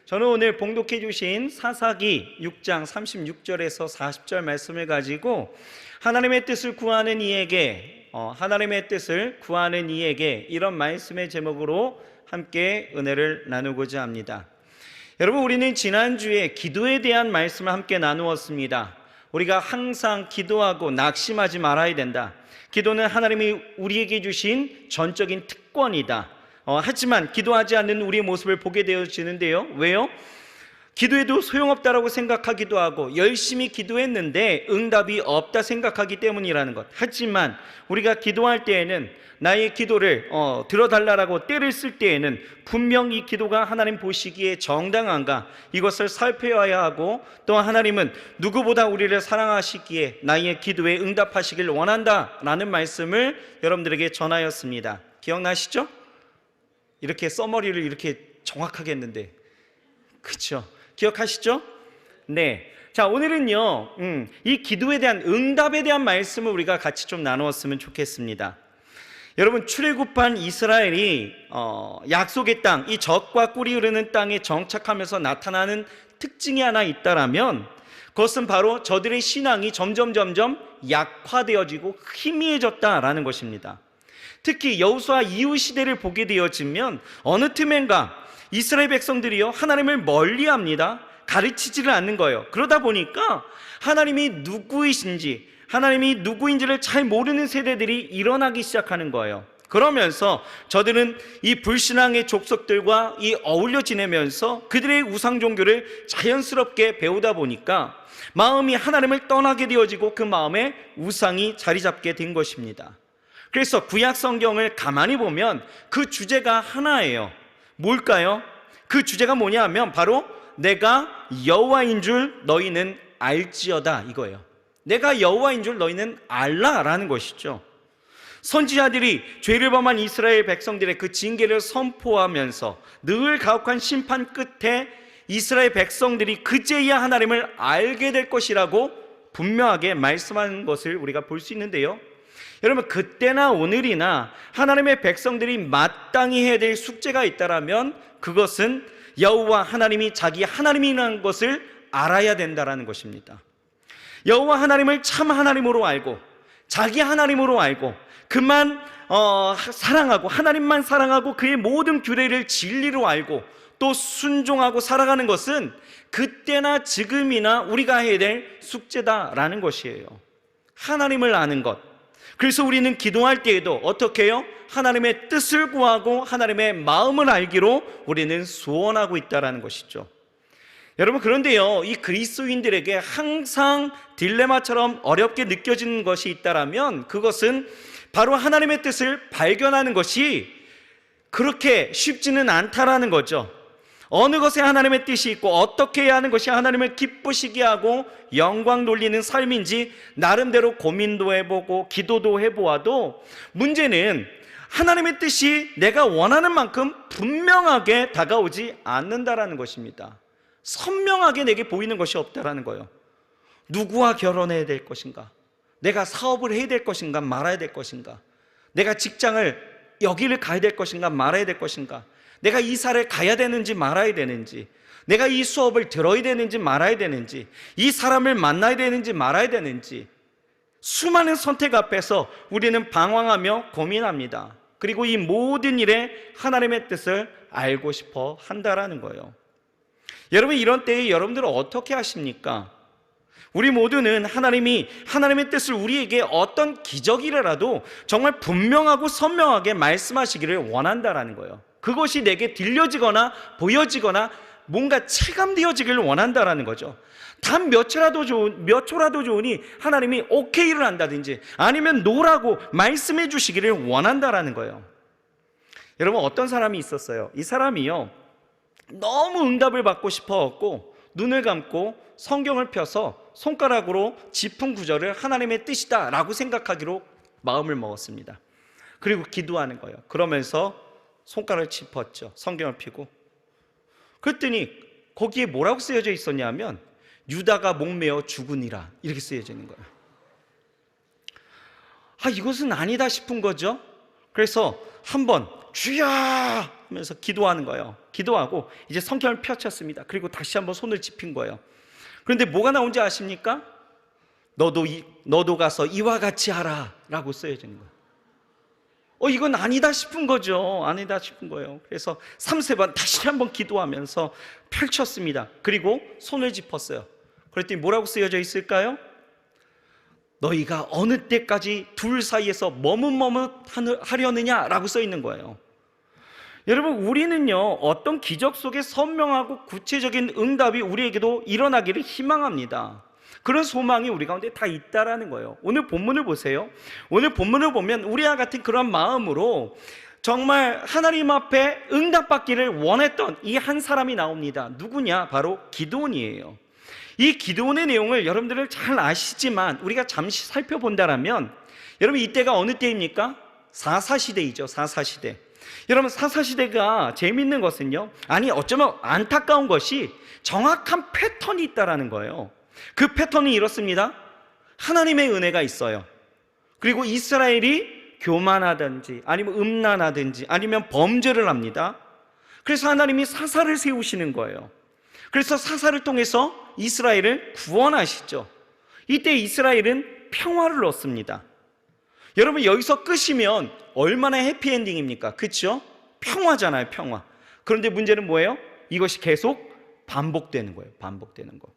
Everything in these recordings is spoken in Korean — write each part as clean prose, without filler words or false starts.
저는 오늘 봉독해 주신 사사기 6장 36절에서 40절 말씀을 가지고 하나님의 뜻을 구하는 이에게 이런 말씀의 제목으로 함께 은혜를 나누고자 합니다. 여러분, 우리는 지난주에 기도에 대한 말씀을 함께 나누었습니다. 우리가 항상 기도하고 낙심하지 말아야 된다. 기도는 하나님이 우리에게 주신 전적인 특권이다. 하지만 기도하지 않는 우리의 모습을 보게 되어지는데요. 왜요? 기도해도 소용없다라고 생각하기도 하고 열심히 기도했는데 응답이 없다 생각하기 때문이라는 것. 하지만 우리가 기도할 때에는 나의 기도를 들어달라고 때를 쓸 때에는 분명 이 기도가 하나님 보시기에 정당한가, 이것을 살펴야 하고, 또 하나님은 누구보다 우리를 사랑하시기에 나의 기도에 응답하시길 원한다라는 말씀을 여러분들에게 전하였습니다. 기억나시죠? 이렇게 써머리를 이렇게 정확하게 했는데, 그렇죠? 기억하시죠? 네. 자, 오늘은요, 이 기도에 대한 응답에 대한 말씀을 우리가 같이 좀 나누었으면 좋겠습니다. 여러분, 출애굽한 이스라엘이 약속의 땅, 이 젖과 꿀이 흐르는 땅에 정착하면서 나타나는 특징이 하나 있다라면 그것은 바로 저들의 신앙이 점점 약화되어지고 희미해졌다라는 것입니다. 특히 여호수아 이후 시대를 보게 되어지면 어느 틈엔가 이스라엘 백성들이요, 하나님을 멀리합니다. 가르치지를 않는 거예요. 그러다 보니까 하나님이 누구인지를 잘 모르는 세대들이 일어나기 시작하는 거예요. 그러면서 저들은 이 불신앙의 족속들과 어울려 지내면서 그들의 우상 종교를 자연스럽게 배우다 보니까 마음이 하나님을 떠나게 되어지고 그 마음에 우상이 자리 잡게 된 것입니다. 그래서 구약 성경을 가만히 보면 그 주제가 하나예요. 뭘까요? 그 주제가 뭐냐 하면 바로 내가 여호와인 줄 너희는 알지어다, 이거예요. 내가 여호와인 줄 너희는 알라라는 것이죠. 선지자들이 죄를 범한 이스라엘 백성들의 그 징계를 선포하면서 늘 가혹한 심판 끝에 이스라엘 백성들이 그제야 하나님을 알게 될 것이라고 분명하게 말씀하는 것을 우리가 볼 수 있는데요. 여러분, 그때나 오늘이나 하나님의 백성들이 마땅히 해야 될 숙제가 있다라면 그것은 여호와 하나님이 자기 하나님이라는 것을 알아야 된다라는 것입니다. 여호와 하나님을 참 하나님으로 알고 자기 하나님으로 알고 그만 사랑하고 하나님만 사랑하고 그의 모든 규례를 진리로 알고 또 순종하고 살아가는 것은 그때나 지금이나 우리가 해야 될 숙제다라는 것이에요. 하나님을 아는 것. 그래서 우리는 기도할 때에도 어떻게 해요? 하나님의 뜻을 구하고 하나님의 마음을 알기로 우리는 소원하고 있다는 것이죠. 여러분, 그런데요, 이 그리스도인들에게 항상 딜레마처럼 어렵게 느껴지는 것이 있다면 그것은 바로 하나님의 뜻을 발견하는 것이 그렇게 쉽지는 않다라는 거죠. 어느 것에 하나님의 뜻이 있고 어떻게 해야 하는 것이 하나님을 기쁘시게 하고 영광 돌리는 삶인지 나름대로 고민도 해보고 기도도 해보아도 문제는 하나님의 뜻이 내가 원하는 만큼 분명하게 다가오지 않는다라는 것입니다. 선명하게 내게 보이는 것이 없다라는 거예요. 누구와 결혼해야 될 것인가? 내가 사업을 해야 될 것인가 말아야 될 것인가? 내가 직장을 여기를 가야 될 것인가 말아야 될 것인가? 내가 이사를 가야 되는지 말아야 되는지, 내가 이 수업을 들어야 되는지 말아야 되는지, 이 사람을 만나야 되는지 말아야 되는지, 수많은 선택 앞에서 우리는 방황하며 고민합니다. 그리고 이 모든 일에 하나님의 뜻을 알고 싶어 한다라는 거예요. 여러분, 이런 때에 여러분들은 어떻게 하십니까? 우리 모두는 하나님의 뜻을 우리에게 어떤 기적이라도 정말 분명하고 선명하게 말씀하시기를 원한다라는 거예요. 그것이 내게 들려지거나 보여지거나 뭔가 체감되어지기를 원한다라는 거죠. 단 몇 초라도 좋으니 하나님이 오케이를 한다든지 아니면 노라고 말씀해 주시기를 원한다라는 거예요. 여러분, 어떤 사람이 있었어요. 이 사람이요, 너무 응답을 받고 싶어갖고 눈을 감고 성경을 펴서 손가락으로 짚은 구절을 하나님의 뜻이다 라고 생각하기로 마음을 먹었습니다. 그리고 기도하는 거예요. 그러면서 손가락을 짚었죠. 성경을 펴고. 그랬더니 거기에 뭐라고 쓰여져 있었냐면 유다가 목매어 죽으니라, 이렇게 쓰여져 있는 거예요. 이것은 아니다 싶은 거죠. 그래서 한번 주야 하면서 기도하는 거예요. 기도하고 이제 성경을 펼쳤습니다. 그리고 다시 한번 손을 짚인 거예요. 그런데 뭐가 나온지 아십니까? 너도 가서 이와 같이 하라 라고 쓰여진 거예요. 이건 아니다 싶은 거죠. 아니다 싶은 거예요. 그래서 3-3번 다시 한번 기도하면서 펼쳤습니다. 그리고 손을 짚었어요. 그랬더니 뭐라고 쓰여져 있을까요? 너희가 어느 때까지 둘 사이에서 머뭇머뭇하려느냐 라고 써 있는 거예요. 여러분, 우리는요 어떤 기적 속에 선명하고 구체적인 응답이 우리에게도 일어나기를 희망합니다. 그런 소망이 우리 가운데 다 있다라는 거예요. 오늘 본문을 보세요. 오늘 본문을 보면 우리와 같은 그런 마음으로 정말 하나님 앞에 응답받기를 원했던 이 한 사람이 나옵니다. 누구냐? 바로 기드온이에요. 이 기드온의 내용을 여러분들은 잘 아시지만 우리가 잠시 살펴본다면, 여러분 이때가 어느 때입니까? 사사시대이죠. 사사시대. 여러분, 사사시대가 재미있는 것은요, 아니 어쩌면 안타까운 것이 정확한 패턴이 있다라는 거예요. 그 패턴이 이렇습니다. 하나님의 은혜가 있어요. 그리고 이스라엘이 교만하든지 아니면 음란하든지 아니면 범죄를 합니다. 그래서 하나님이 사사를 세우시는 거예요. 그래서 사사를 통해서 이스라엘을 구원하시죠. 이때 이스라엘은 평화를 얻습니다. 여러분, 여기서 끝이면 얼마나 해피엔딩입니까? 그렇죠? 평화잖아요, 평화. 그런데 문제는 뭐예요? 이것이 계속 반복되는 거예요. 반복되는 거.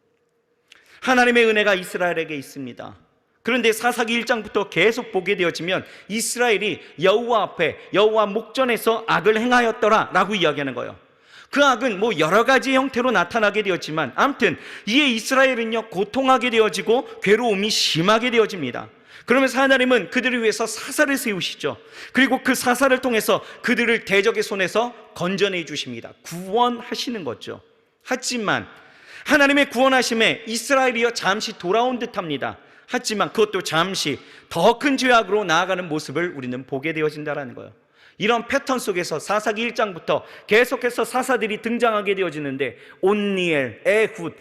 하나님의 은혜가 이스라엘에게 있습니다. 그런데 사사기 1장부터 계속 보게 되어지면 이스라엘이 여호와 앞에, 여호와 목전에서 악을 행하였더라 라고 이야기하는 거예요. 그 악은 뭐 여러 가지 형태로 나타나게 되었지만 아무튼 이에 이스라엘은요 고통하게 되어지고 괴로움이 심하게 되어집니다. 그러면서 하나님은 그들을 위해서 사사를 세우시죠. 그리고 그 사사를 통해서 그들을 대적의 손에서 건져내 주십니다. 구원하시는 거죠. 하지만 하나님의 구원하심에 이스라엘이여 잠시 돌아온 듯합니다. 하지만 그것도 잠시 더 큰 죄악으로 나아가는 모습을 우리는 보게 되어진다는 거예요. 이런 패턴 속에서 사사기 1장부터 계속해서 사사들이 등장하게 되어지는데 온니엘, 에훗,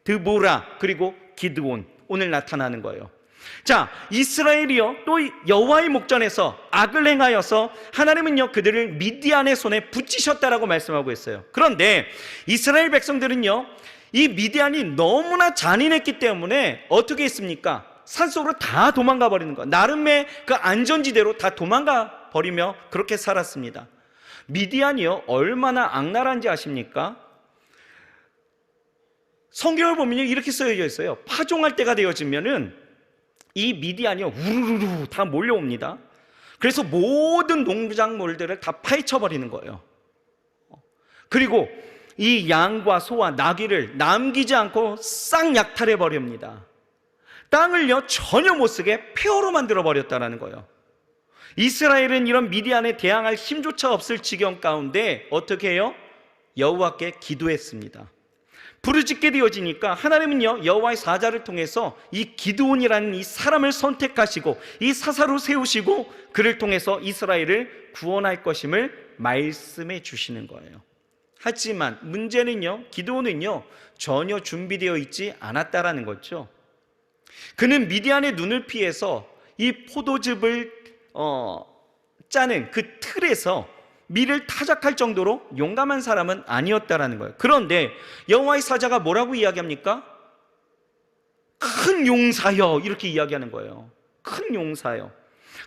드보라, 그리고 기드온, 오늘 나타나는 거예요. 자, 이스라엘이요 또 여호와의 목전에서 악을 행하여서 하나님은요 그들을 미디안의 손에 붙이셨다라고 말씀하고 있어요. 그런데 이스라엘 백성들은요 이 미디안이 너무나 잔인했기 때문에 어떻게 했습니까? 산속으로 다 도망가 버리는 거예요. 나름의 그 안전지대로 다 도망가 버리며 그렇게 살았습니다. 미디안이요 얼마나 악랄한지 아십니까? 성경을 보면 이렇게 쓰여져 있어요. 파종할 때가 되어지면은 이 미디안이요 우르르르 다 몰려옵니다. 그래서 모든 농작물들을 다 파헤쳐 버리는 거예요. 그리고 이 양과 소와 나귀를 남기지 않고 싹 약탈해 버립니다. 땅을요 전혀 못 쓰게 폐허로 만들어 버렸다는 거예요. 이스라엘은 이런 미디안에 대항할 힘조차 없을 지경 가운데 어떻게 해요? 여호와께 기도했습니다. 부르짖게 되어지니까 하나님은요 여호와의 사자를 통해서 이 기드온이라는 이 사람을 선택하시고 이 사사로 세우시고 그를 통해서 이스라엘을 구원할 것임을 말씀해 주시는 거예요. 하지만 문제는요 기드온은요 전혀 준비되어 있지 않았다라는 거죠. 그는 미디안의 눈을 피해서 이 포도즙을 짜는 그 틀에서 밀을 타작할 정도로 용감한 사람은 아니었다라는 거예요. 그런데 여호와의 사자가 뭐라고 이야기합니까? 큰 용사여 이렇게 이야기하는 거예요. 큰 용사여.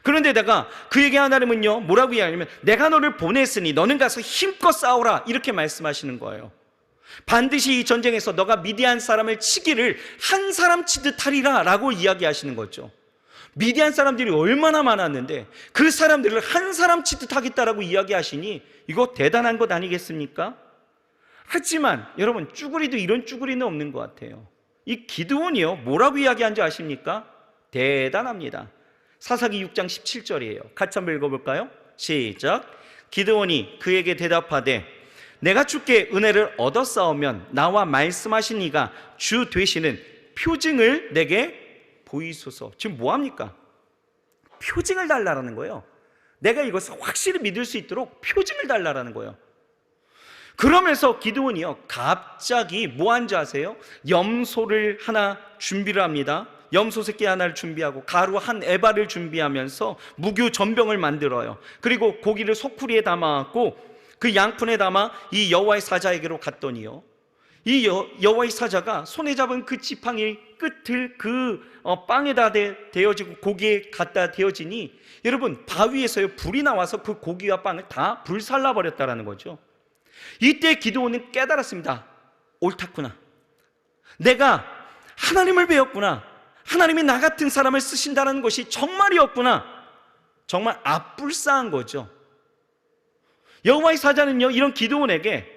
그런데다가 그에게 하나님은요 뭐라고 이야기하냐면 내가 너를 보냈으니 너는 가서 힘껏 싸우라 이렇게 말씀하시는 거예요. 반드시 이 전쟁에서 너가 미디안 사람을 치기를 한 사람 치듯 하리라 라고 이야기하시는 거죠. 미디안 사람들이 얼마나 많았는데 그 사람들을 한 사람 치듯 하겠다라고 이야기하시니 이거 대단한 것 아니겠습니까? 하지만 여러분 쭈구리도 이런 쭈구리는 없는 것 같아요. 이 기드온이요 뭐라고 이야기한지 아십니까? 대단합니다. 사사기 6장 17절이에요. 같이 한번 읽어볼까요? 시작. 기드온이 그에게 대답하되 내가 주께 은혜를 얻었사오면 나와 말씀하신 이가 주 되시는 표징을 내게 보이소서. 지금 뭐합니까? 표징을 달라는 거예요. 내가 이것을 확실히 믿을 수 있도록 표징을 달라는 거예요. 그러면서 기드온이요 갑자기 뭐한지 아세요? 염소를 하나 준비를 합니다. 염소 새끼 하나를 준비하고 가루 한 에바를 준비하면서 무교 전병을 만들어요. 그리고 고기를 소쿠리에 담아갖고 그 양푼에 담아 이 여호와의 사자에게로 갔더니요, 이 여호와의 사자가 손에 잡은 그 지팡이 끝을 그 빵에다 대어지고 고기에 갖다 대어지니 여러분, 바위에서요 불이 나와서 그 고기와 빵을 다 불살라 버렸다라는 거죠. 이때 기드온은 깨달았습니다. 옳았구나, 내가 하나님을 배웠구나, 하나님이 나 같은 사람을 쓰신다는 것이 정말이었구나. 정말 압불싸한 거죠. 여호와의 사자는요, 이런 기드온에게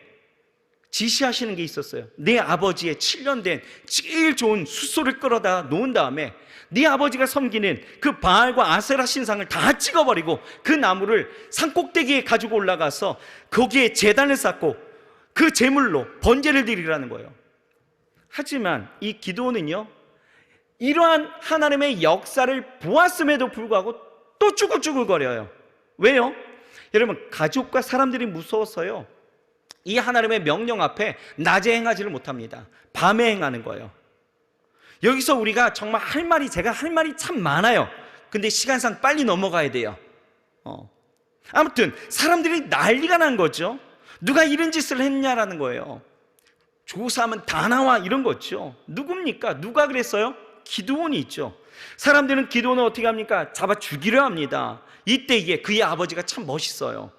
지시하시는 게 있었어요. 네 아버지의 7년 된 제일 좋은 숫소를 끌어다 놓은 다음에 네 아버지가 섬기는 그 바알과 아세라 신상을 다 찍어버리고 그 나무를 산꼭대기에 가지고 올라가서 거기에 제단을 쌓고 그 제물로 번제를 드리라는 거예요. 하지만 이 기드온은요, 이러한 하나님의 역사를 보았음에도 불구하고 또 쭈글쭈글거려요. 왜요? 여러분, 가족과 사람들이 무서워서요, 이 하나님의 명령 앞에 낮에 행하지를 못합니다. 밤에 행하는 거예요. 여기서 우리가 정말 제가 할 말이 참 많아요. 근데 시간상 빨리 넘어가야 돼요. 아무튼 사람들이 난리가 난 거죠. 누가 이런 짓을 했냐라는 거예요. 조사하면 다 나와, 이런 거죠. 누굽니까? 누가 그랬어요? 기드온이 있죠. 사람들은 기드온을 어떻게 합니까? 잡아 죽이려 합니다. 이때에 그의 아버지가 참 멋있어요.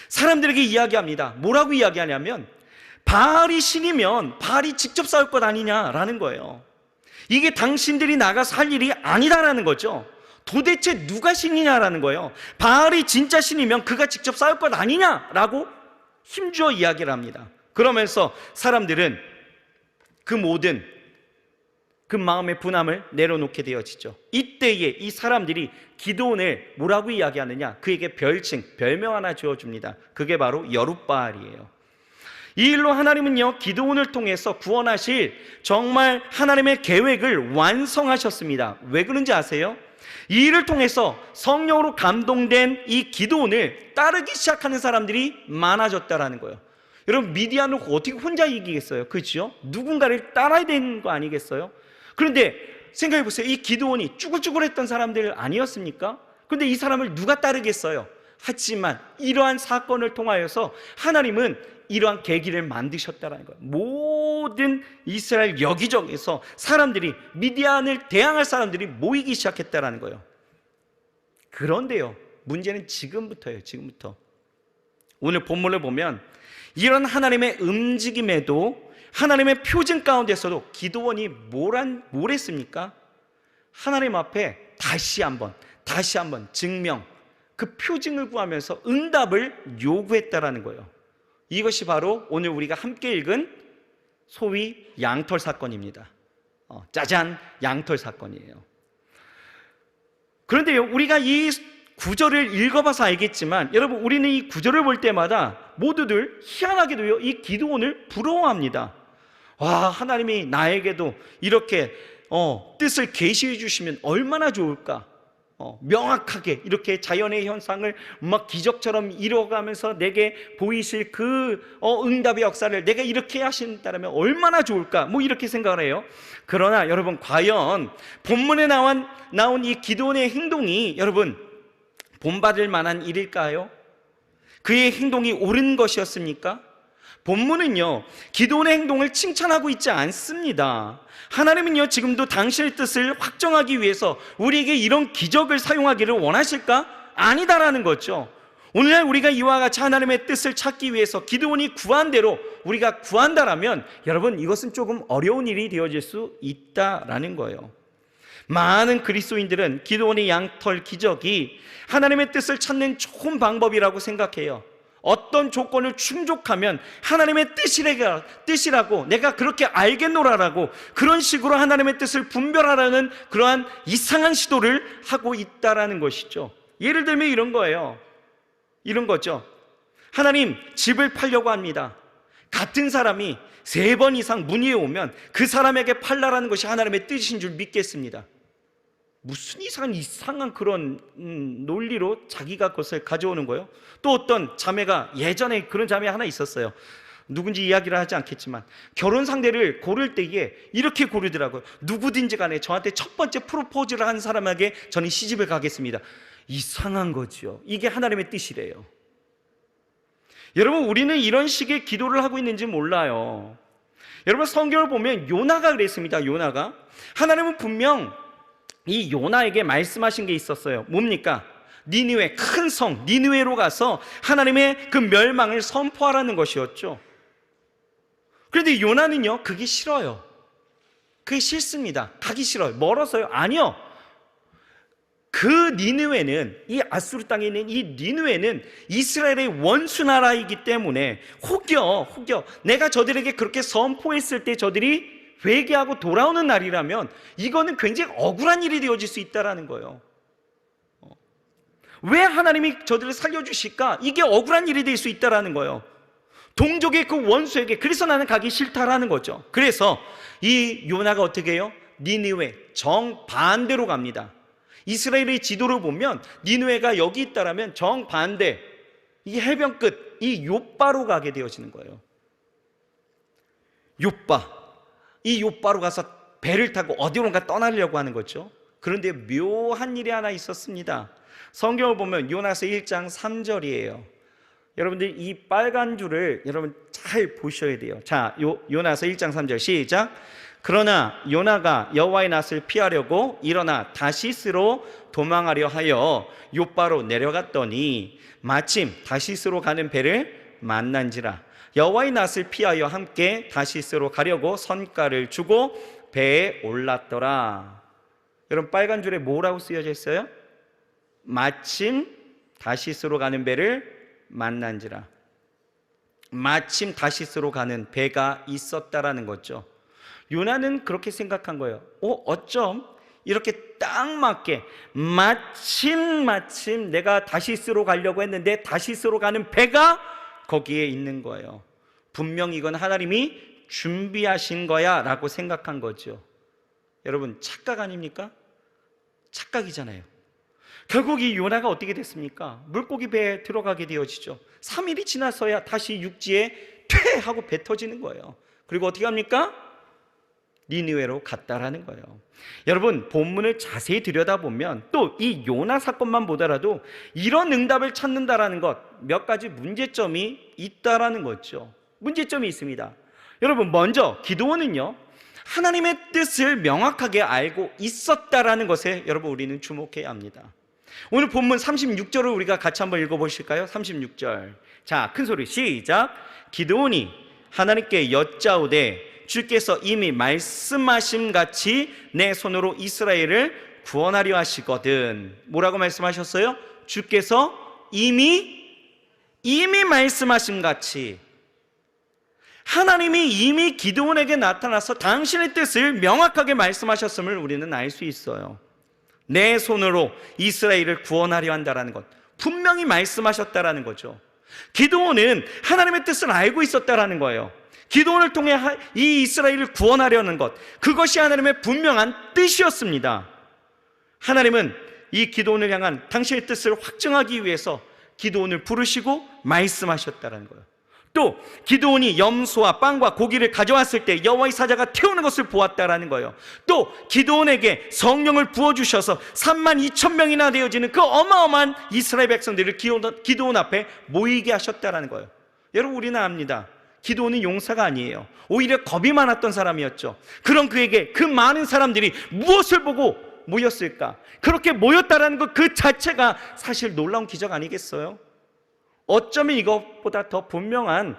사람들에게 이야기합니다. 뭐라고 이야기하냐면, 바알이 신이면 바알이 직접 싸울 것 아니냐라는 거예요. 이게 당신들이 나가서 할 일이 아니다라는 거죠. 도대체 누가 신이냐라는 거예요. 바알이 진짜 신이면 그가 직접 싸울 것 아니냐라고 힘주어 이야기를 합니다. 그러면서 사람들은 그 모든 그 마음의 분함을 내려놓게 되어지죠. 이때에 이 사람들이 기드온을 뭐라고 이야기하느냐, 그에게 별명 하나 지어줍니다. 그게 바로 여룻바알이에요. 이 일로 하나님은요, 기드온을 통해서 구원하실 정말 하나님의 계획을 완성하셨습니다. 왜 그런지 아세요? 이 일을 통해서 성령으로 감동된 이 기드온을 따르기 시작하는 사람들이 많아졌다라는 거예요. 여러분, 미디안을 어떻게 혼자 이기겠어요? 그렇죠? 누군가를 따라야 되는 거 아니겠어요? 그런데 생각해 보세요. 이 기드온이 쭈글쭈글했던 사람들 아니었습니까? 그런데 이 사람을 누가 따르겠어요? 하지만 이러한 사건을 통하여서 하나님은 이러한 계기를 만드셨다는 거예요. 모든 이스라엘 여기저기에서 사람들이, 미디안을 대항할 사람들이 모이기 시작했다는 거예요. 그런데요, 문제는 지금부터예요. 지금부터. 오늘 본문을 보면 이런 하나님의 움직임에도, 하나님의 표징 가운데서도 기드온이 뭘 했습니까? 하나님 앞에 다시 한번 증명, 그 표징을 구하면서 응답을 요구했다라는 거예요. 이것이 바로 오늘 우리가 함께 읽은 소위 양털 사건입니다. 짜잔, 양털 사건이에요. 그런데요, 우리가 이 구절을 읽어봐서 알겠지만, 여러분, 우리는 이 구절을 볼 때마다 모두들 희한하게도요, 이 기드온을 부러워합니다. 와, 하나님이 나에게도 이렇게 뜻을 계시해 주시면 얼마나 좋을까. 명확하게 이렇게 자연의 현상을 막 기적처럼 이뤄가면서 내게 보이실 그 응답의 역사를 내가 이렇게 하신다면 얼마나 좋을까, 뭐 이렇게 생각을 해요. 그러나 여러분, 과연 본문에 나온 이 기드온의 행동이 여러분 본받을 만한 일일까요? 그의 행동이 옳은 것이었습니까? 본문은요, 기드온의 행동을 칭찬하고 있지 않습니다. 하나님은요, 지금도 당신의 뜻을 확정하기 위해서 우리에게 이런 기적을 사용하기를 원하실까? 아니다라는 거죠. 오늘날 우리가 이와 같이 하나님의 뜻을 찾기 위해서 기드온이 구한 대로 우리가 구한다라면 여러분, 이것은 조금 어려운 일이 되어질 수 있다라는 거예요. 많은 그리스도인들은 기드온의 양털 기적이 하나님의 뜻을 찾는 좋은 방법이라고 생각해요. 어떤 조건을 충족하면 하나님의 뜻이라고 내가 그렇게 알겠노라라고 그런 식으로 하나님의 뜻을 분별하라는 그러한 이상한 시도를 하고 있다라는 것이죠. 예를 들면 이런 거예요. 이런 거죠. 하나님, 집을 팔려고 합니다. 같은 사람이 3번 이상 문의해 오면 그 사람에게 팔라라는 것이 하나님의 뜻인 줄 믿겠습니다. 무슨 이상한 그런 논리로 자기가 그것을 가져오는 거예요. 또 어떤 자매가, 예전에 그런 자매 하나 있었어요. 누군지 이야기를 하지 않겠지만 결혼 상대를 고를 때에 이렇게 고르더라고요. 누구든지 간에 저한테 첫 번째 프로포즈를 한 사람에게 저는 시집을 가겠습니다. 이상한 거죠. 이게 하나님의 뜻이래요. 여러분, 우리는 이런 식의 기도를 하고 있는지 몰라요. 여러분, 성경을 보면 요나가 그랬습니다. 요나가 하나님은 분명 이 요나에게 말씀하신 게 있었어요. 뭡니까? 니느웨, 큰 성 니느웨로 가서 하나님의 그 멸망을 선포하라는 것이었죠. 그런데 요나는요, 그게 싫어요. 그게 싫습니다. 가기 싫어요. 멀어서요? 아니요. 그 니느웨는, 이 아수르 땅에 있는 이 니느웨는 이스라엘의 원수 나라이기 때문에 혹여 내가 저들에게 그렇게 선포했을 때 저들이 회개하고 돌아오는 날이라면 이거는 굉장히 억울한 일이 되어질 수 있다는 거예요. 왜 하나님이 저들을 살려주실까? 이게 억울한 일이 될 수 있다는 거예요. 동족의 그 원수에게. 그래서 나는 가기 싫다라는 거죠. 그래서 이 요나가 어떻게 해요? 니느웨 정반대로 갑니다. 이스라엘의 지도를 보면 니느웨가 여기 있다라면 정반대, 이 해변 끝, 이 욥바로 가게 되어지는 거예요. 이 욥바로 가서 배를 타고 어디론가 떠나려고 하는 거죠. 그런데 묘한 일이 하나 있었습니다. 성경을 보면 요나서 1장 3절이에요. 여러분들 이 빨간 줄을 여러분 잘 보셔야 돼요. 자, 요나서 1장 3절 시작. 그러나 요나가 여호와의 낯을 피하려고 일어나 다시스로 도망하려 하여 욥바로 내려갔더니 마침 다시스로 가는 배를 만난지라. 여호와의 낯을 피하여 함께 다시스로 가려고 선가를 주고 배에 올랐더라. 여러분, 빨간 줄에 뭐라고 쓰여져 있어요? 마침 다시스로 가는 배를 만난지라. 마침 다시스로 가는 배가 있었다라는 거죠. 요나는 그렇게 생각한 거예요. 어쩜 이렇게 딱 맞게 마침 내가 다시스로 가려고 했는데 다시스로 가는 배가 거기에 있는 거예요. 분명 이건 하나님이 준비하신 거야 라고 생각한 거죠. 여러분, 착각 아닙니까? 착각이잖아요. 결국 이 요나가 어떻게 됐습니까? 물고기 배에 들어가게 되어지죠. 3일이 지나서야 다시 육지에 퇴하고 배 터지는 거예요. 그리고 어떻게 합니까? 니느웨로 갔다라는 거예요. 여러분, 본문을 자세히 들여다보면 또 이 요나 사건만 보더라도 이런 응답을 찾는다라는 것, 몇 가지 문제점이 있다라는 거죠. 문제점이 있습니다. 여러분, 먼저 기드온은요, 하나님의 뜻을 명확하게 알고 있었다라는 것에 여러분 우리는 주목해야 합니다. 오늘 본문 36절을 우리가 같이 한번 읽어보실까요? 36절. 자, 큰 소리 시작. 기드온이 하나님께 여짜오되 주께서 이미 말씀하신 같이 내 손으로 이스라엘을 구원하려 하시거든. 뭐라고 말씀하셨어요? 주께서 이미 말씀하신 같이. 하나님이 이미 기드온에게 나타나서 당신의 뜻을 명확하게 말씀하셨음을 우리는 알 수 있어요. 내 손으로 이스라엘을 구원하려 한다는 것, 분명히 말씀하셨다라는 거죠. 기드온은 하나님의 뜻을 알고 있었다라는 거예요. 기드온을 통해 이 이스라엘을 구원하려는 것, 그것이 하나님의 분명한 뜻이었습니다. 하나님은 이 기드온을 향한 당신의 뜻을 확증하기 위해서 기드온을 부르시고 말씀하셨다는 거예요. 또 기드온이 염소와 빵과 고기를 가져왔을 때 여호와의 사자가 태우는 것을 보았다라는 거예요. 또 기드온에게 성령을 부어주셔서 32,000명이나 되어지는 그 어마어마한 이스라엘 백성들을 기드온 앞에 모이게 하셨다라는 거예요. 여러분, 우리는 압니다. 기드온은 용사가 아니에요. 오히려 겁이 많았던 사람이었죠. 그런 그에게 그 많은 사람들이 무엇을 보고 모였을까? 그렇게 모였다라는 것 그 자체가 사실 놀라운 기적 아니겠어요? 어쩌면 이것보다 더 분명한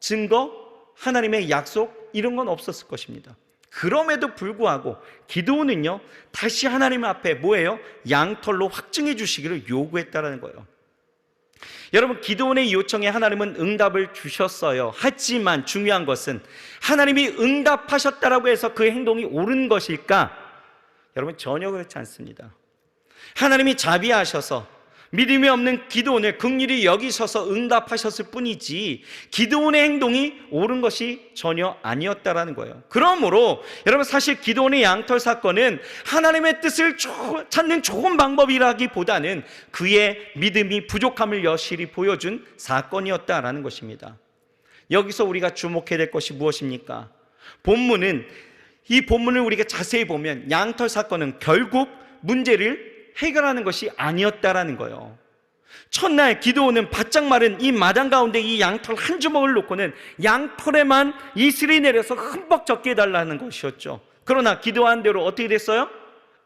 증거, 하나님의 약속, 이런 건 없었을 것입니다. 그럼에도 불구하고 기드온은요, 다시 하나님 앞에 뭐예요? 양털로 확증해 주시기를 요구했다는 거예요. 여러분, 기드온의 요청에 하나님은 응답을 주셨어요. 하지만 중요한 것은 하나님이 응답하셨다라고 해서 그 행동이 옳은 것일까? 여러분, 전혀 그렇지 않습니다. 하나님이 자비하셔서 믿음이 없는 기드온을 긍휼히 여기셔서 응답하셨을 뿐이지 기드온의 행동이 옳은 것이 전혀 아니었다라는 거예요. 그러므로 여러분, 사실 기드온의 양털 사건은 하나님의 뜻을 찾는 좋은 방법이라기보다는 그의 믿음이 부족함을 여실히 보여준 사건이었다라는 것입니다. 여기서 우리가 주목해야 될 것이 무엇입니까? 이 본문을 우리가 자세히 보면 양털 사건은 결국 문제를 해결하는 것이 아니었다라는 거예요. 첫날 기드온은 바짝 마른 이 마당 가운데 이 양털 한 주먹을 놓고는 양털에만 이슬이 내려서 흠뻑 젖게 해달라는 것이었죠. 그러나 기도한 대로 어떻게 됐어요?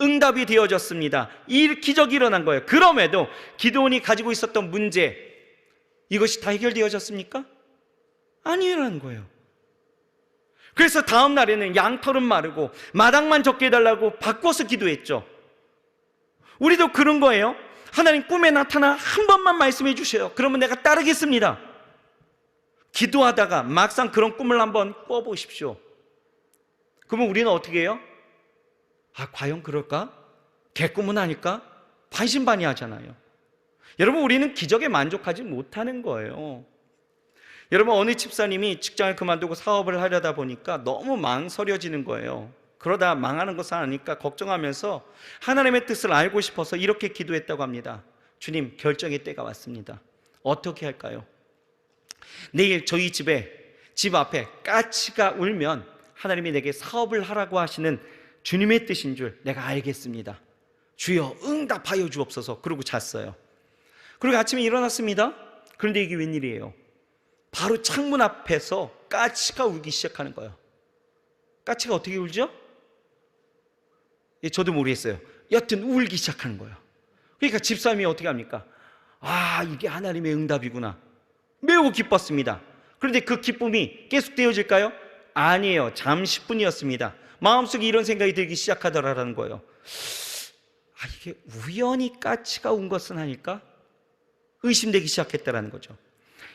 응답이 되어졌습니다. 이 기적이 일어난 거예요. 그럼에도 기드온이 가지고 있었던 문제, 이것이 다 해결되어졌습니까? 아니라는 거예요. 그래서 다음 날에는 양털은 마르고 마당만 젖게 해달라고 바꿔서 기도했죠. 우리도 그런 거예요. 하나님 꿈에 나타나 한 번만 말씀해 주세요. 그러면 내가 따르겠습니다. 기도하다가 막상 그런 꿈을 한번 꿔보십시오. 그러면 우리는 어떻게 해요? 과연 그럴까? 개꿈은 아닐까? 반신반의하잖아요. 여러분, 우리는 기적에 만족하지 못하는 거예요. 여러분, 어느 집사님이 직장을 그만두고 사업을 하려다 보니까 너무 망설여지는 거예요. 그러다 망하는 것을 아니까 걱정하면서 하나님의 뜻을 알고 싶어서 이렇게 기도했다고 합니다. 주님, 결정의 때가 왔습니다. 어떻게 할까요? 내일 저희 집 앞에 까치가 울면 하나님이 내게 사업을 하라고 하시는 주님의 뜻인 줄 내가 알겠습니다. 주여 응답하여 주옵소서. 그러고 잤어요. 그리고 아침에 일어났습니다. 그런데 이게 웬일이에요? 바로 창문 앞에서 까치가 울기 시작하는 거예요. 까치가 어떻게 울죠? 저도 모르겠어요. 여튼 울기 시작하는 거예요. 그러니까 집사람이 어떻게 합니까? 이게 하나님의 응답이구나. 매우 기뻤습니다. 그런데 그 기쁨이 계속되어질까요? 아니에요. 잠시뿐이었습니다. 마음속에 이런 생각이 들기 시작하더라는 거예요. 이게 우연히 까치가 운 것은 아닐까? 의심되기 시작했다는 거죠.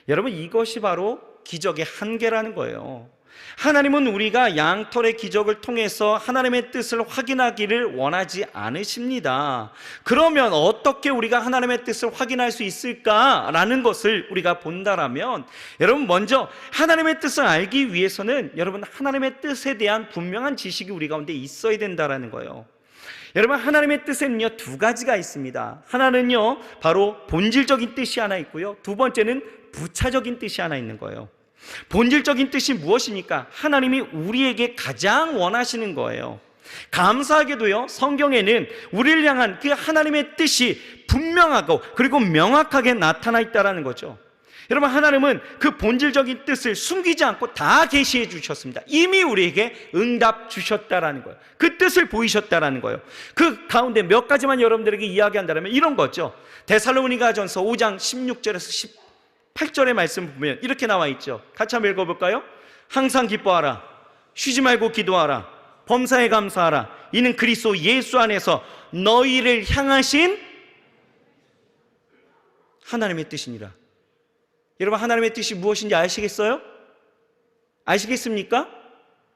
여러분, 이것이 바로 기적의 한계라는 거예요. 하나님은 우리가 양털의 기적을 통해서 하나님의 뜻을 확인하기를 원하지 않으십니다. 그러면 어떻게 우리가 하나님의 뜻을 확인할 수 있을까라는 것을 우리가 본다라면, 여러분, 먼저 하나님의 뜻을 알기 위해서는 여러분 하나님의 뜻에 대한 분명한 지식이 우리 가운데 있어야 된다라는 거예요. 여러분, 하나님의 뜻에는요 두 가지가 있습니다. 하나는요 바로 본질적인 뜻이 하나 있고요, 두 번째는 부차적인 뜻이 하나 있는 거예요. 본질적인 뜻이 무엇입니까? 하나님이 우리에게 가장 원하시는 거예요. 감사하게도요, 성경에는 우리를 향한 그 하나님의 뜻이 분명하고 그리고 명확하게 나타나 있다는 거죠. 여러분, 하나님은 그 본질적인 뜻을 숨기지 않고 다 계시해 주셨습니다. 이미 우리에게 응답 주셨다라는 거예요. 그 뜻을 보이셨다라는 거예요. 그 가운데 몇 가지만 여러분들에게 이야기한다면 이런 거죠. 데살로니가전서 5장 16절에서 18절의 말씀 보면 이렇게 나와 있죠. 같이 한번 읽어볼까요? 항상 기뻐하라, 쉬지 말고 기도하라, 범사에 감사하라. 이는 그리스도 예수 안에서 너희를 향하신 하나님의 뜻이니라. 여러분, 하나님의 뜻이 무엇인지 아시겠어요? 아시겠습니까?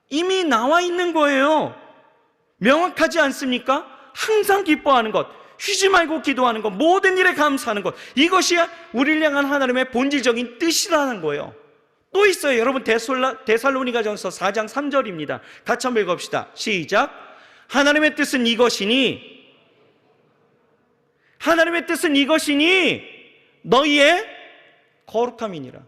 이미 나와 있는 거예요. 명확하지 않습니까? 항상 기뻐하는 것, 쉬지 말고 기도하는 것, 모든 일에 감사하는 것, 이것이 우리를 향한 하나님의 본질적인 뜻이라는 거예요. 또 있어요. 여러분, 데살로니가전서 4장 3절입니다. 같이 한번 읽읍시다. 시작. 하나님의 뜻은 이것이니 너희의 거룩함이니라.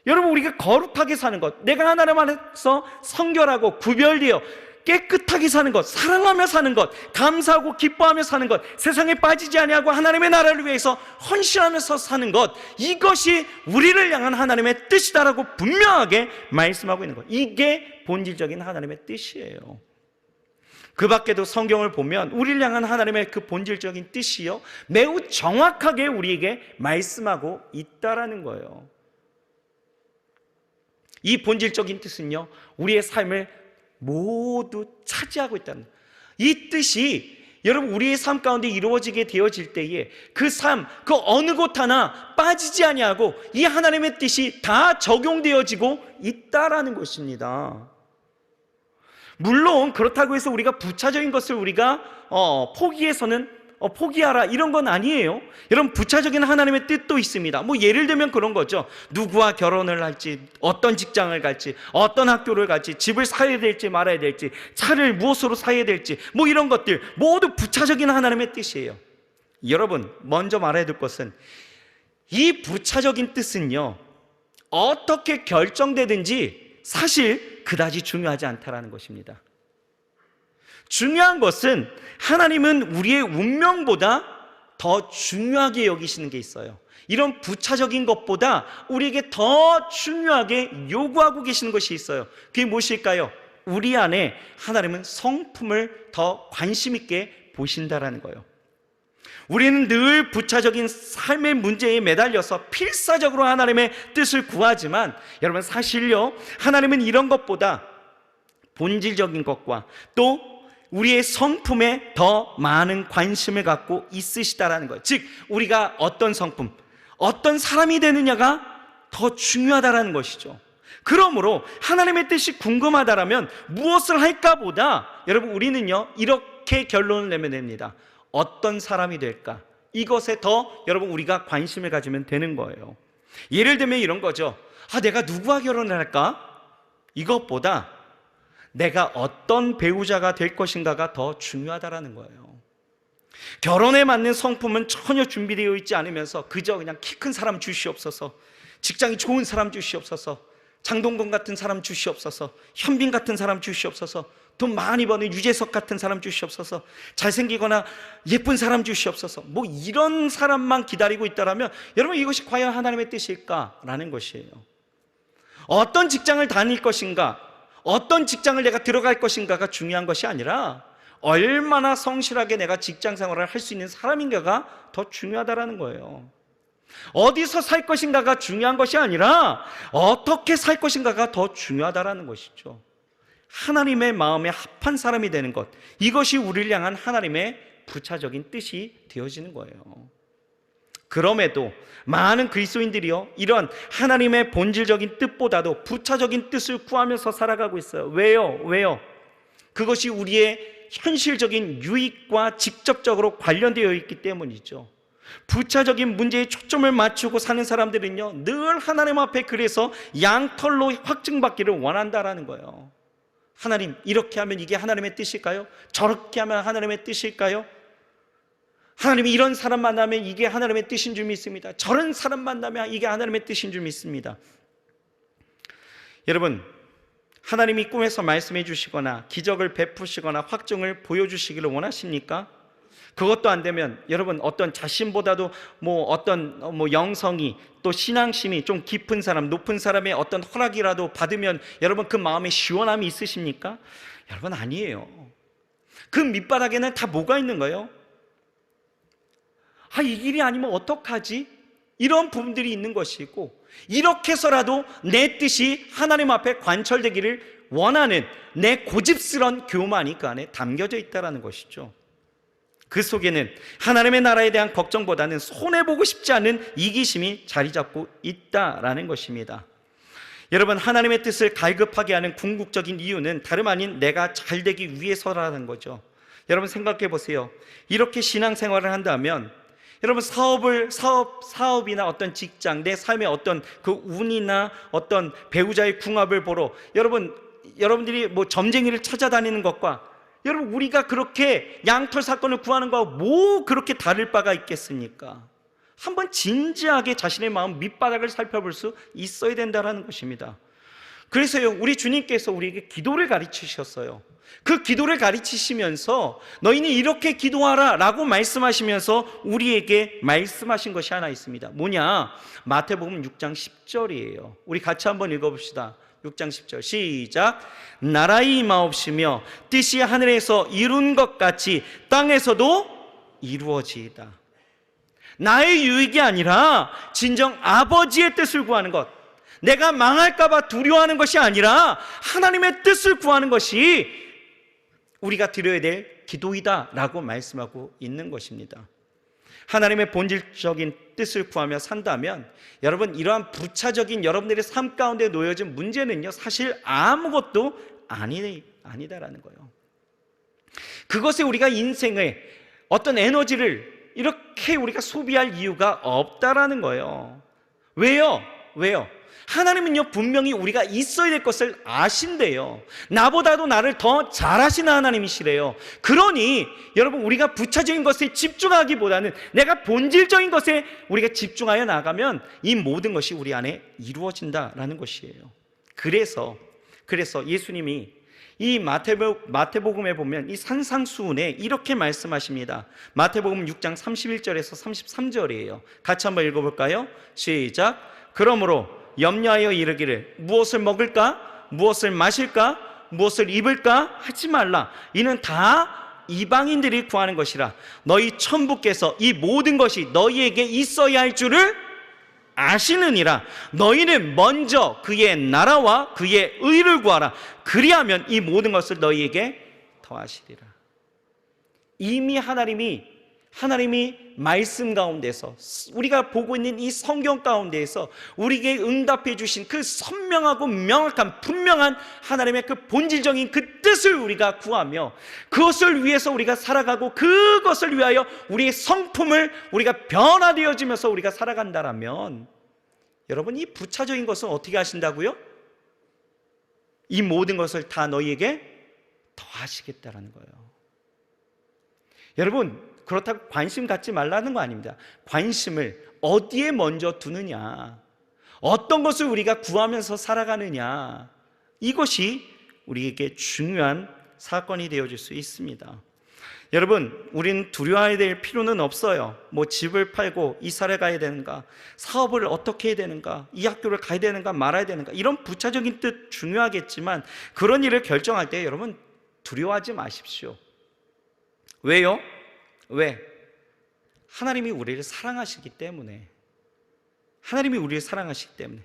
여러분, 우리가 거룩하게 사는 것, 내가 하나님 안에서 성결하고 구별되어 깨끗하게 사는 것, 사랑하며 사는 것, 감사하고 기뻐하며 사는 것, 세상에 빠지지 아니하고 하나님의 나라를 위해서 헌신하면서 사는 것, 이것이 우리를 향한 하나님의 뜻이다라고 분명하게 말씀하고 있는 것. 이게 본질적인 하나님의 뜻이에요. 그 밖에도 성경을 보면 우리를 향한 하나님의 그 본질적인 뜻이요 매우 정확하게 우리에게 말씀하고 있다라는 거예요. 이 본질적인 뜻은요 우리의 삶을 모두 차지하고 있다는 거예요. 이 뜻이 여러분 우리의 삶 가운데 이루어지게 되어질 때에 그 삶, 그 어느 곳 하나 빠지지 아니하고 이 하나님의 뜻이 다 적용되어지고 있다라는 것입니다. 물론 그렇다고 해서 우리가 부차적인 것을 우리가 포기해서는 포기하라 이런 건 아니에요. 여러분, 부차적인 하나님의 뜻도 있습니다. 뭐 예를 들면 그런 거죠. 누구와 결혼을 할지, 어떤 직장을 갈지, 어떤 학교를 갈지, 집을 사야 될지 말아야 될지, 차를 무엇으로 사야 될지, 뭐 이런 것들 모두 부차적인 하나님의 뜻이에요. 여러분, 먼저 말해야 될 것은 이 부차적인 뜻은요 어떻게 결정되든지 사실 그다지 중요하지 않다라는 것입니다. 중요한 것은 하나님은 우리의 운명보다 더 중요하게 여기시는 게 있어요. 이런 부차적인 것보다 우리에게 더 중요하게 요구하고 계시는 것이 있어요. 그게 무엇일까요? 우리 안에 하나님은 성품을 더 관심 있게 보신다라는 거예요. 우리는 늘 부차적인 삶의 문제에 매달려서 필사적으로 하나님의 뜻을 구하지만 여러분, 사실요, 하나님은 이런 것보다 본질적인 것과 또 우리의 성품에 더 많은 관심을 갖고 있으시다라는 거예요. 즉, 우리가 어떤 성품, 어떤 사람이 되느냐가 더 중요하다라는 것이죠. 그러므로 하나님의 뜻이 궁금하다라면 무엇을 할까 보다, 여러분, 우리는요 이렇게 결론을 내면 됩니다. 어떤 사람이 될까? 이것에 더 여러분 우리가 관심을 가지면 되는 거예요. 예를 들면 이런 거죠. 내가 누구와 결혼을 할까? 이것보다 내가 어떤 배우자가 될 것인가가 더 중요하다라는 거예요. 결혼에 맞는 성품은 전혀 준비되어 있지 않으면서 그저 그냥 키 큰 사람 주시옵소서, 직장이 좋은 사람 주시옵소서, 장동건 같은 사람 주시옵소서, 현빈 같은 사람 주시옵소서, 돈 많이 버는 유재석 같은 사람 주시옵소서, 잘생기거나 예쁜 사람 주시옵소서, 뭐 이런 사람만 기다리고 있다라면 여러분, 이것이 과연 하나님의 뜻일까라는 것이에요. 어떤 직장을 다닐 것인가, 어떤 직장을 내가 들어갈 것인가가 중요한 것이 아니라 얼마나 성실하게 내가 직장 생활을 할 수 있는 사람인가가 더 중요하다라는 거예요. 어디서 살 것인가가 중요한 것이 아니라 어떻게 살 것인가가 더 중요하다라는 것이죠. 하나님의 마음에 합한 사람이 되는 것, 이것이 우리를 향한 하나님의 부차적인 뜻이 되어지는 거예요. 그럼에도 많은 그리스도인들이요, 이런 하나님의 본질적인 뜻보다도 부차적인 뜻을 구하면서 살아가고 있어요. 왜요? 그것이 우리의 현실적인 유익과 직접적으로 관련되어 있기 때문이죠. 부차적인 문제에 초점을 맞추고 사는 사람들은요, 늘 하나님 앞에 그래서 양털로 확증받기를 원한다라는 거예요. 하나님, 이렇게 하면 이게 하나님의 뜻일까요? 저렇게 하면 하나님의 뜻일까요? 하나님이 이런 사람 만나면 이게 하나님의 뜻인 줄 믿습니다. 저런 사람 만나면 이게 하나님의 뜻인 줄 믿습니다. 여러분, 하나님이 꿈에서 말씀해 주시거나 기적을 베푸시거나 확증을 보여주시기를 원하십니까? 그것도 안 되면 여러분, 어떤 자신보다도 어떤 영성이 또 신앙심이 좀 깊은 사람, 높은 사람의 어떤 허락이라도 받으면 여러분 그 마음에 시원함이 있으십니까? 여러분, 아니에요. 그 밑바닥에는 다 뭐가 있는 거예요? 이 길이 아니면 어떡하지? 이런 부분들이 있는 것이고, 이렇게 해서라도 내 뜻이 하나님 앞에 관철되기를 원하는 내 고집스러운 교만이 그 안에 담겨져 있다는 것이죠. 그 속에는 하나님의 나라에 대한 걱정보다는 손해보고 싶지 않은 이기심이 자리 잡고 있다라는 것입니다. 여러분, 하나님의 뜻을 갈급하게 하는 궁극적인 이유는 다름 아닌 내가 잘되기 위해서라는 거죠. 여러분, 생각해 보세요. 이렇게 신앙생활을 한다면 여러분, 사업이나 어떤 직장, 내 삶의 어떤 그 운이나 어떤 배우자의 궁합을 보러 여러분들이 점쟁이를 찾아다니는 것과 여러분, 우리가 그렇게 양털 사건을 구하는 거하고 뭐 그렇게 다를 바가 있겠습니까? 한번 진지하게 자신의 마음 밑바닥을 살펴볼 수 있어야 된다는 것입니다. 그래서요, 우리 주님께서 우리에게 기도를 가르치셨어요. 그 기도를 가르치시면서 너희는 이렇게 기도하라 라고 말씀하시면서 우리에게 말씀하신 것이 하나 있습니다. 뭐냐? 마태복음 6장 10절이에요. 우리 같이 한번 읽어봅시다. 6장 10절 시작. 나라의 임하옵시며 뜻이 하늘에서 이룬 것 같이 땅에서도 이루어지이다. 나의 유익이 아니라 진정 아버지의 뜻을 구하는 것, 내가 망할까봐 두려워하는 것이 아니라 하나님의 뜻을 구하는 것이 우리가 드려야 될 기도이다 라고 말씀하고 있는 것입니다. 하나님의 본질적인 뜻을 구하며 산다면 여러분, 이러한 부차적인 여러분들의 삶 가운데 놓여진 문제는요, 사실 아무것도 아니다라는 거예요. 그것에 우리가 인생의 어떤 에너지를 이렇게 우리가 소비할 이유가 없다라는 거예요. 왜요? 하나님은요, 분명히 우리가 있어야 될 것을 아신대요. 나보다도 나를 더 잘 아시는 하나님이시래요. 그러니 여러분, 우리가 부차적인 것에 집중하기보다는 내가 본질적인 것에 우리가 집중하여 나가면 이 모든 것이 우리 안에 이루어진다라는 것이에요. 그래서 예수님이 이 마태복음에 보면 이 산상수훈에 이렇게 말씀하십니다. 마태복음 6장 31절에서 33절이에요. 같이 한번 읽어볼까요? 시작. 그러므로 염려하여 이르기를 무엇을 먹을까? 무엇을 마실까? 무엇을 입을까? 하지 말라. 이는 다 이방인들이 구하는 것이라. 너희 천부께서 이 모든 것이 너희에게 있어야 할 줄을 아시느니라. 너희는 먼저 그의 나라와 그의 의를 구하라. 그리하면 이 모든 것을 너희에게 더하시리라. 이미 하나님이 말씀 가운데서, 우리가 보고 있는 이 성경 가운데에서 우리에게 응답해 주신 그 선명하고 명확한 분명한 하나님의 그 본질적인 그 뜻을 우리가 구하며 그것을 위해서 우리가 살아가고 그것을 위하여 우리의 성품을 우리가 변화되어지면서 우리가 살아간다라면, 여러분, 이 부차적인 것은 어떻게 하신다고요? 이 모든 것을 다 너희에게 더하시겠다라는 거예요. 여러분, 그렇다고 관심 갖지 말라는 거 아닙니다. 관심을 어디에 먼저 두느냐, 어떤 것을 우리가 구하면서 살아가느냐, 이것이 우리에게 중요한 사건이 되어질 수 있습니다. 여러분, 우리는 두려워해야 될 필요는 없어요. 뭐 집을 팔고 이사를 가야 되는가, 사업을 어떻게 해야 되는가, 이 학교를 가야 되는가 말아야 되는가, 이런 부차적인 뜻 중요하겠지만 그런 일을 결정할 때 여러분 두려워하지 마십시오. 왜요? 왜? 하나님이 우리를 사랑하시기 때문에. 하나님이 우리를 사랑하시기 때문에.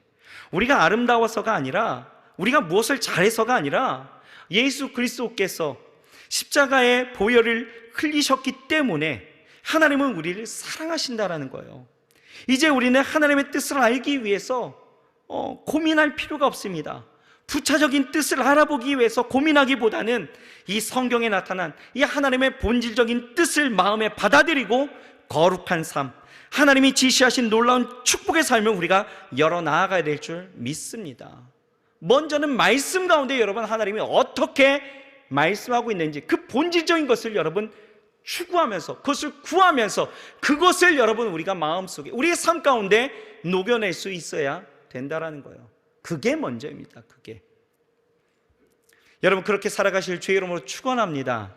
우리가 아름다워서가 아니라, 우리가 무엇을 잘해서가 아니라, 예수 그리스도께서 십자가의 보혈을 흘리셨기 때문에 하나님은 우리를 사랑하신다라는 거예요. 이제 우리는 하나님의 뜻을 알기 위해서 고민할 필요가 없습니다. 부차적인 뜻을 알아보기 위해서 고민하기보다는 이 성경에 나타난 이 하나님의 본질적인 뜻을 마음에 받아들이고 거룩한 삶, 하나님이 지시하신 놀라운 축복의 삶을 우리가 열어 나아가야 될 줄 믿습니다. 먼저는 말씀 가운데 여러분 하나님이 어떻게 말씀하고 있는지 그 본질적인 것을 여러분 추구하면서, 그것을 구하면서, 그것을 여러분 우리가 마음속에, 우리의 삶 가운데 녹여낼 수 있어야 된다라는 거예요. 그게 먼저입니다. 그게. 여러분, 그렇게 살아가실 주의 이름으로 축원합니다.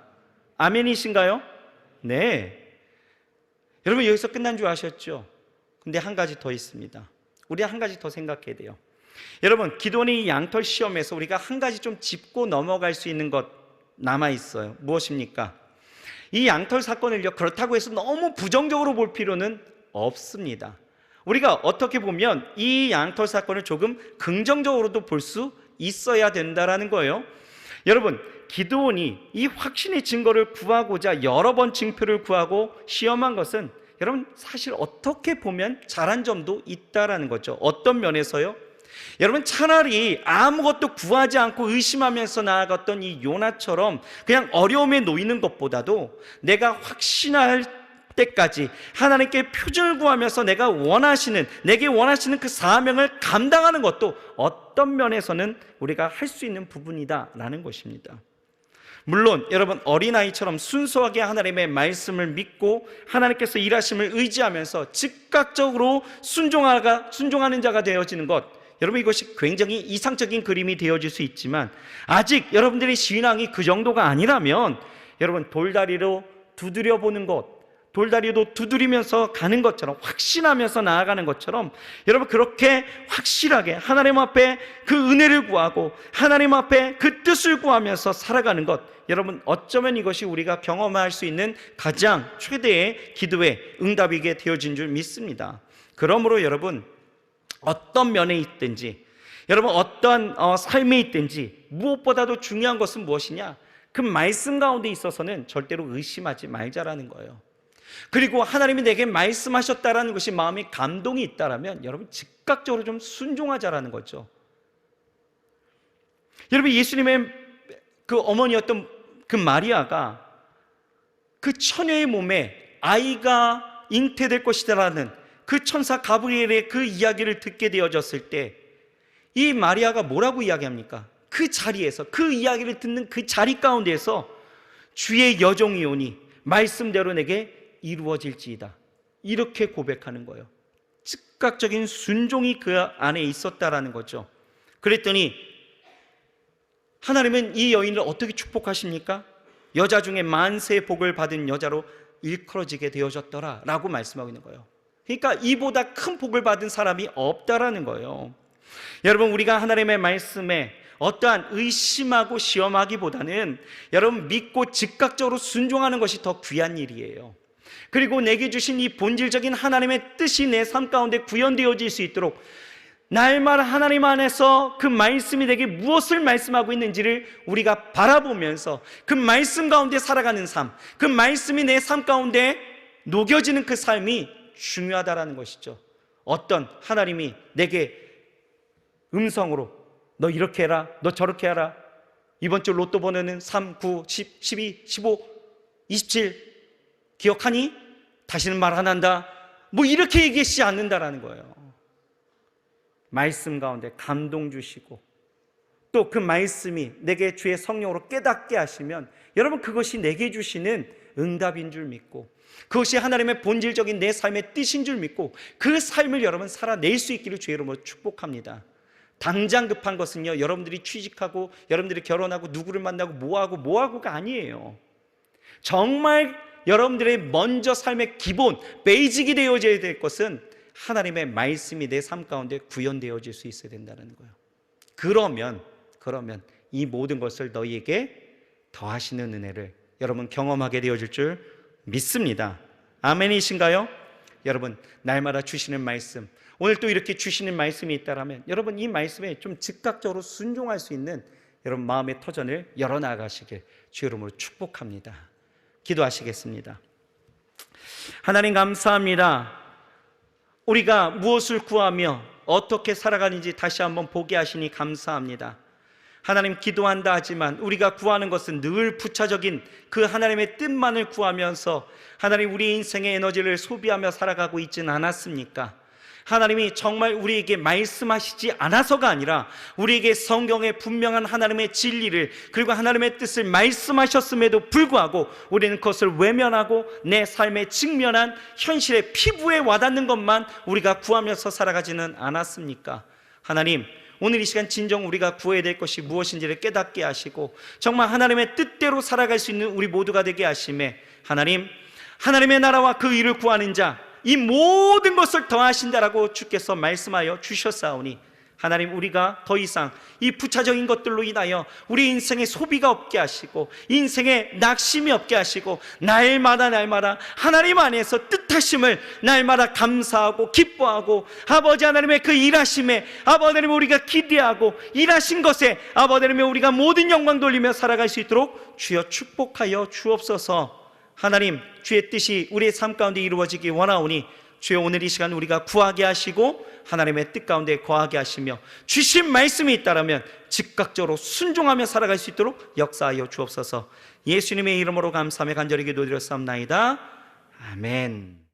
아멘이신가요? 네. 여러분, 여기서 끝난 줄 아셨죠? 근데 한 가지 더 있습니다. 우리 한 가지 더 생각해야 돼요. 여러분, 기도원의 양털 시험에서 우리가 한 가지 좀 짚고 넘어갈 수 있는 것 남아 있어요. 무엇입니까? 이 양털 사건을요, 그렇다고 해서 너무 부정적으로 볼 필요는 없습니다. 우리가 어떻게 보면 이 양털 사건을 조금 긍정적으로도 볼 수 있어야 된다라는 거예요. 여러분, 기드온이 이 확신의 증거를 구하고자 여러 번 징표를 구하고 시험한 것은 여러분 사실 어떻게 보면 잘한 점도 있다라는 거죠. 어떤 면에서요? 여러분, 차라리 아무것도 구하지 않고 의심하면서 나아갔던 이 요나처럼 그냥 어려움에 놓이는 것보다도 내가 확신할 때까지 하나님께 표준을 구하면서 내게 원하시는 그 사명을 감당하는 것도 어떤 면에서는 우리가 할 수 있는 부분이다라는 것입니다. 물론 여러분, 어린아이처럼 순수하게 하나님의 말씀을 믿고 하나님께서 일하심을 의지하면서 즉각적으로 순종하는 자가 되어지는 것, 여러분 이것이 굉장히 이상적인 그림이 되어질 수 있지만 아직 여러분들의 신앙이 그 정도가 아니라면 여러분 돌다리로 두드려보는 것, 돌다리도 두드리면서 가는 것처럼, 확신하면서 나아가는 것처럼 여러분 그렇게 확실하게 하나님 앞에 그 은혜를 구하고 하나님 앞에 그 뜻을 구하면서 살아가는 것, 여러분 어쩌면 이것이 우리가 경험할 수 있는 가장 최대의 기도의 응답이게 되어진 줄 믿습니다. 그러므로 여러분 어떤 면에 있든지, 여러분 어떤 삶에 있든지 무엇보다도 중요한 것은 무엇이냐? 그 말씀 가운데 있어서는 절대로 의심하지 말자라는 거예요. 그리고 하나님이 내게 말씀하셨다라는 것이 마음에 감동이 있다라면 여러분 즉각적으로 좀 순종하자라는 거죠. 여러분, 예수님의 그 어머니였던 그 마리아가 그 처녀의 몸에 아이가 잉태될 것이다라는 그 천사 가브리엘의 그 이야기를 듣게 되어졌을 때 이 마리아가 뭐라고 이야기합니까? 그 자리에서, 그 이야기를 듣는 그 자리 가운데에서 주의 여종이오니 말씀대로 내게 이루어질지이다, 이렇게 고백하는 거예요. 즉각적인 순종이 그 안에 있었다라는 거죠. 그랬더니 하나님은 이 여인을 어떻게 축복하십니까? 여자 중에 만세 복을 받은 여자로 일컬어지게 되어졌더라 라고 말씀하고 있는 거예요. 그러니까 이보다 큰 복을 받은 사람이 없다라는 거예요. 여러분, 우리가 하나님의 말씀에 어떠한 의심하고 시험하기보다는 여러분 믿고 즉각적으로 순종하는 것이 더 귀한 일이에요. 그리고 내게 주신 이 본질적인 하나님의 뜻이 내 삶 가운데 구현되어질 수 있도록 날마다 하나님 안에서 그 말씀이 내게 무엇을 말씀하고 있는지를 우리가 바라보면서 그 말씀 가운데 살아가는 삶, 그 말씀이 내 삶 가운데 녹여지는 그 삶이 중요하다라는 것이죠. 어떤 하나님이 내게 음성으로 너 이렇게 해라, 너 저렇게 해라, 이번 주 로또 번호는 3, 9, 10, 12, 15, 27 기억하니? 다시는 말 안 한다, 뭐 이렇게 얘기하지 않는다라는 거예요. 말씀 가운데 감동 주시고 또 그 말씀이 내게 주의 성령으로 깨닫게 하시면 여러분 그것이 내게 주시는 응답인 줄 믿고 그것이 하나님의 본질적인 내 삶의 뜻인 줄 믿고 그 삶을 여러분 살아낼 수 있기를 주의 이름으로 축복합니다. 당장 급한 것은요, 여러분들이 취직하고 여러분들이 결혼하고 누구를 만나고 뭐하고가 아니에요. 정말 여러분들의 먼저 삶의 기본 베이직이 되어져야 될 것은 하나님의 말씀이 내 삶 가운데 구현되어질 수 있어야 된다는 거예요. 그러면 이 모든 것을 너희에게 더하시는 은혜를 여러분 경험하게 되어질 줄 믿습니다. 아멘이신가요? 여러분, 날마다 주시는 말씀, 오늘 또 이렇게 주시는 말씀이 있다라면 여러분 이 말씀에 좀 즉각적으로 순종할 수 있는 여러분 마음의 터전을 열어나가시길 주의 이름으로 축복합니다. 기도하시겠습니다. 하나님 감사합니다. 우리가 무엇을 구하며 어떻게 살아가는지 다시 한번 보게 하시니 감사합니다. 하나님, 기도한다 하지만 우리가 구하는 것은 늘 부차적인 그 하나님의 뜻만을 구하면서 하나님 우리 인생의 에너지를 소비하며 살아가고 있지는 않았습니까? 하나님이 정말 우리에게 말씀하시지 않아서가 아니라 우리에게 성경의 분명한 하나님의 진리를 그리고 하나님의 뜻을 말씀하셨음에도 불구하고 우리는 그것을 외면하고 내 삶에 직면한 현실의 피부에 와닿는 것만 우리가 구하면서 살아가지는 않았습니까? 하나님, 오늘 이 시간 진정 우리가 구해야 될 것이 무엇인지를 깨닫게 하시고 정말 하나님의 뜻대로 살아갈 수 있는 우리 모두가 되게 하심에 하나님의 나라와 그 의를 구하는 자 이 모든 것을 더하신다라고 주께서 말씀하여 주셨사오니 하나님, 우리가 더 이상 이 부차적인 것들로 인하여 우리 인생에 소비가 없게 하시고 인생에 낙심이 없게 하시고 날마다 하나님 안에서 뜻하심을 날마다 감사하고 기뻐하고 아버지 하나님의 그 일하심에 아버지 하나님 우리가 기대하고 일하신 것에 아버지 하나님 우리가 모든 영광 돌리며 살아갈 수 있도록 주여 축복하여 주옵소서. 하나님, 주의 뜻이 우리의 삶 가운데 이루어지기 원하오니 주여 오늘 이 시간 우리가 구하게 하시고 하나님의 뜻 가운데 거하게 하시며 주신 말씀이 있다라면 즉각적으로 순종하며 살아갈 수 있도록 역사하여 주옵소서. 예수님의 이름으로 감사하며 간절히 기도드렸사옵나이다. 아멘.